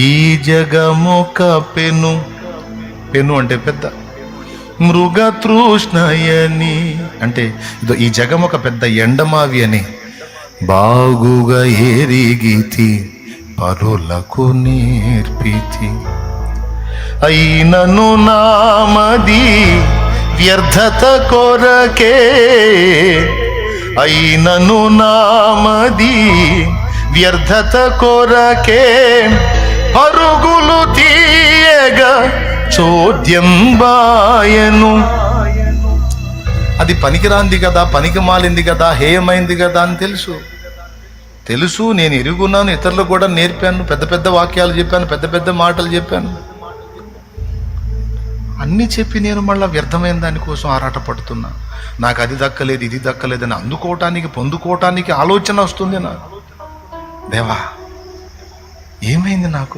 ఈ జగమొక పెను, పెను అంటే పెద్ద, మృగతృష్ణయని అంటే ఇదో ఈ జగం ఒక పెద్ద ఎండమావి అని బాగుగా ఎరిగితి పరులకు నేర్పితి. అయినను నామది వ్యర్థత కొరకే, అయినను నామది వ్యర్థత కొరకే పరుగులు తీయగా చోద్యం బాయను. అది పనికిరాంది కదా, పనికి మాలింది కదా, హేయమైంది కదా అని తెలుసు నేను ఎరుగున్నాను, ఇతరులకు కూడా నేర్పాను, పెద్ద పెద్ద వాక్యాలు చెప్పాను, పెద్ద పెద్ద మాటలు చెప్పాను. అన్నీ చెప్పి నేను మళ్ళీ వ్యర్థమైన దానికోసం ఆరాటపడుతున్నా. నాకు అది దక్కలేదు, ఇది దక్కలేదని అందుకోవటానికి, పొందుకోవటానికి ఆలోచన వస్తుంది నాకు. దేవా, ఏమైంది నాకు?